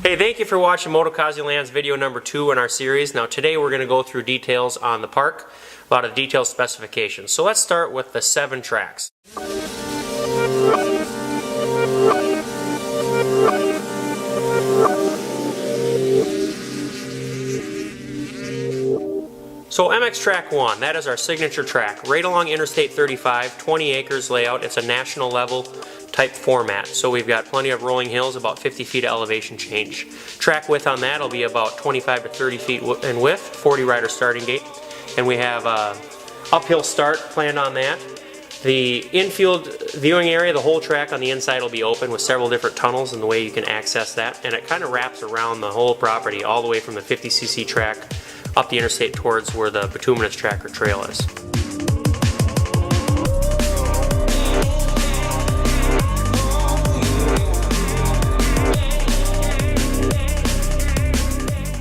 Hey, thank you for watching Motokazieland's video number 2 in our series. Now today we're going to go through details on the park, a lot of detailed specifications. So let's start with the 7 tracks. So MX Track 1, that is our signature track, right along Interstate 35, 20 acres layout. It's a national level type format. So we've got plenty of rolling hills, about 50 feet of elevation change. Track width on that will be about 25 to 30 feet in width, 40 rider starting gate. And we have uphill start planned on that. The infield viewing area, the whole track on the inside will be open with several different tunnels and the way you can access that. And it kind of wraps around the whole property all the way from the 50cc track up the interstate towards where the bituminous track or trail is.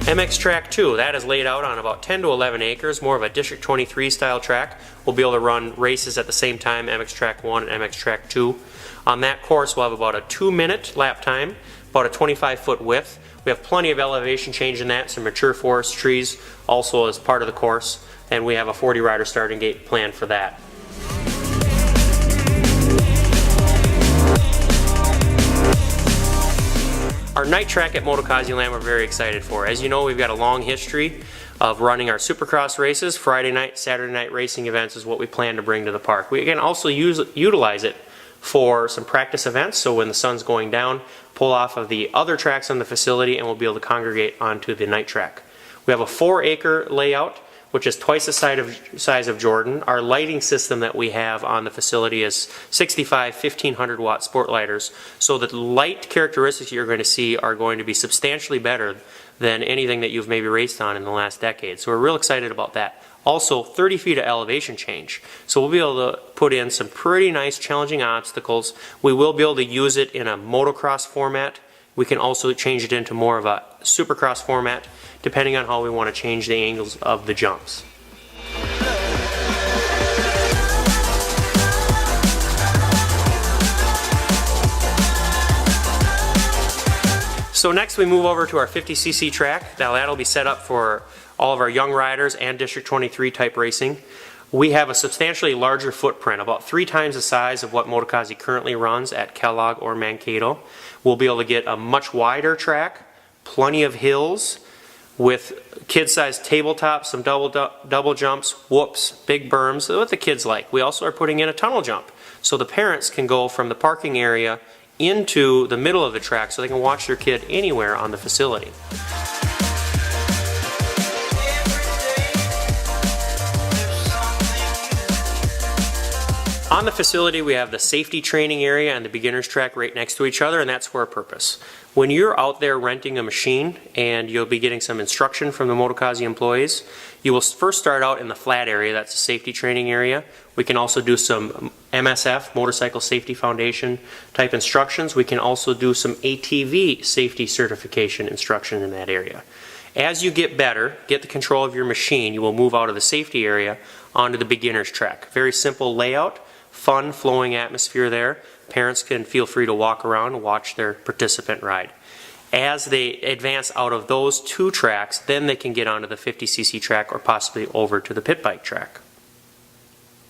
MX Track 2, that is laid out on about 10 to 11 acres, more of a District 23 style track. We'll be able to run races at the same time, MX Track 1 and MX Track 2. On that course we'll have about a 2-minute lap time, about a 25-foot width. We have plenty of elevation change in that, some mature forest trees also as part of the course, and we have a 40 rider starting gate planned for that. Our night track at Motokazieland we're very excited for. As you know, we've got a long history of running our Supercross races. Friday night, Saturday night racing events is what we plan to bring to the park. We can also utilize it for some practice events, so when the sun's going down, pull off of the other tracks on the facility and we'll be able to congregate onto the night track. We have a 4-acre layout, which is twice the size of Jordan. Our lighting system that we have on the facility is 65 1500 watt sport lighters, so the light characteristics you're going to see are going to be substantially better than anything that you've maybe raced on in the last decade. So we're real excited about that. Also 30 feet of elevation change, so we'll be able to put in some pretty nice challenging obstacles. We will be able to use it in a motocross format. We can also change it into more of a supercross format depending on how we want to change the angles of the jumps. So next we move over to our 50cc track. Now that'll be set up for all of our young riders and District 23 type racing. We have a substantially larger footprint, about 3 times the size of what Motokazie currently runs at Kellogg or Mankato. We'll be able to get a much wider track, plenty of hills, with kid-sized tabletops, some double jumps, whoops, big berms, what the kids like. We also are putting in a tunnel jump, so the parents can go from the parking area into the middle of the track so they can watch their kid anywhere on the facility. On the facility we have the safety training area and the beginner's track right next to each other, and that's for a purpose. When you're out there renting a machine and you'll be getting some instruction from the Motokazie employees, you will first start out in the flat area, that's the safety training area. We can also do some MSF, Motorcycle Safety Foundation type instructions. We can also do some ATV safety certification instruction in that area. As you get better, get the control of your machine, you will move out of the safety area onto the beginner's track. Very simple layout. Fun, flowing atmosphere there. Parents can feel free to walk around and watch their participant ride. As they advance out of those 2 tracks, then they can get onto the 50cc track or possibly over to the pit bike track.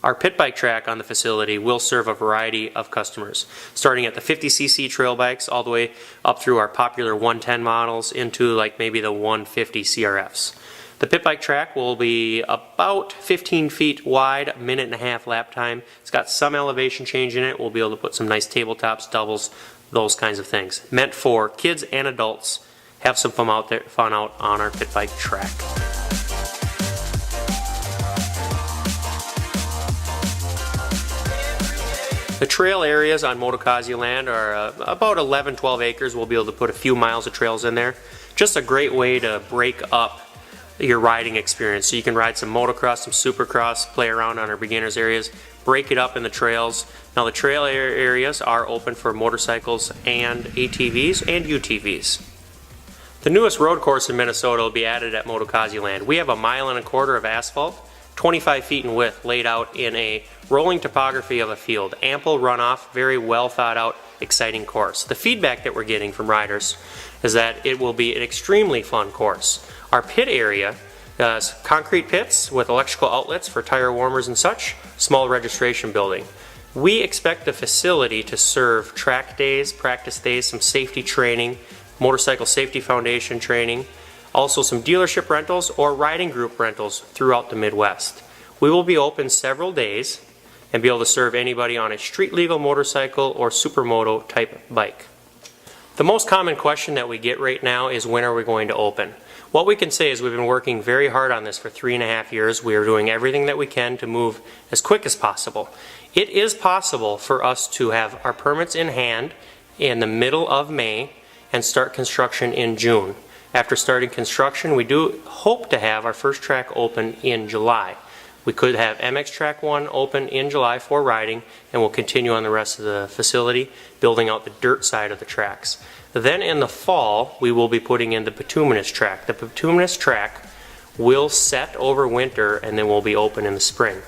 Our pit bike track on the facility will serve a variety of customers, starting at the 50cc trail bikes all the way up through our popular 110 models into like maybe the 150 CRFs. The pit bike track will be about 15 feet wide, 1.5 minute lap time. It's got some elevation change in it. We'll be able to put some nice tabletops, doubles, those kinds of things. Meant for kids and adults. Have some fun out on our pit bike track. The trail areas on Motokazieland are about 11-12 acres. We'll be able to put a few miles of trails in there. Just a great way to break up your riding experience. So you can ride some motocross, some supercross, play around on our beginners areas, break it up in the trails. Now the trail areas are open for motorcycles and ATVs and UTVs. The newest road course in Minnesota will be added at Motokazieland. We have a 1.25 miles of asphalt, 25 feet in width, laid out in a rolling topography of a field. Ample runoff, very well thought out exciting course. The feedback that we're getting from riders is that it will be an extremely fun course. Our pit area is concrete pits with electrical outlets for tire warmers and such, small registration building. We expect the facility to serve track days, practice days, some safety training, motorcycle safety foundation training, also some dealership rentals or riding group rentals throughout the Midwest. We will be open several days and be able to serve anybody on a street legal motorcycle or supermoto type bike. The most common question that we get right now is, when are we going to open? What we can say is we've been working very hard on this for 3.5 years. We are doing everything that we can to move as quick as possible. It is possible for us to have our permits in hand in the middle of May and start construction in June. After starting construction, we do hope to have our first track open in July. We could have MX Track 1 open in July for riding, and we'll continue on the rest of the facility, building out the dirt side of the tracks. Then in the fall, we will be putting in the bituminous track. The bituminous track will set over winter and then will be open in the spring.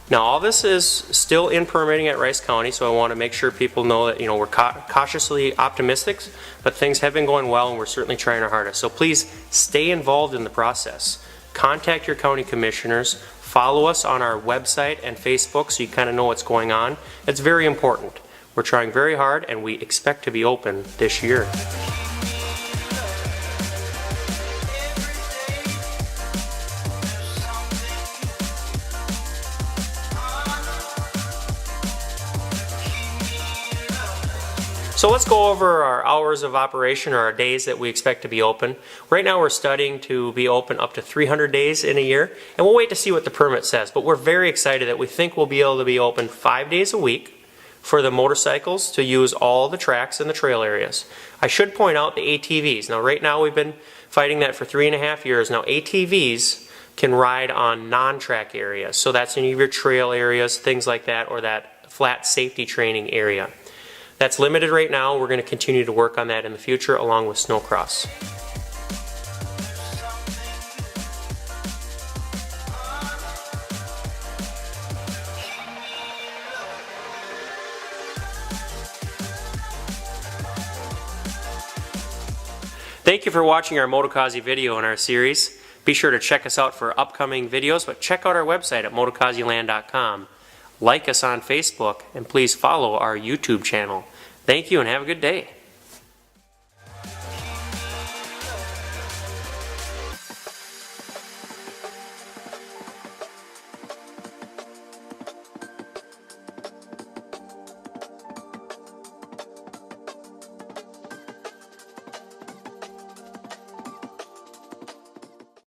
Now, all this is still in permitting at Rice County, so I want to make sure people know that, we're cautiously optimistic, but things have been going well and we're certainly trying our hardest. So please stay involved in the process. Contact your county commissioners. Follow us on our website and Facebook so you kind of know what's going on. It's very important. We're trying very hard and we expect to be open this year. So let's go over our hours of operation, or our days that we expect to be open. Right now we're studying to be open up to 300 days in a year, and we'll wait to see what the permit says. But we're very excited that we think we'll be able to be open 5 days a week for the motorcycles to use all the tracks in the trail areas. I should point out the ATVs. Now right now we've been fighting that for 3.5 years. Now ATVs can ride on non-track areas. So that's any of your trail areas, things like that, or that flat safety training area. That's limited right now. We're going to continue to work on that in the future along with snowcross. Thank you for watching our Motokazie video in our series. Be sure to check us out for upcoming videos, but check out our website at motokazieland.com. Like us on Facebook, and please follow our YouTube channel. Thank you and have a good day.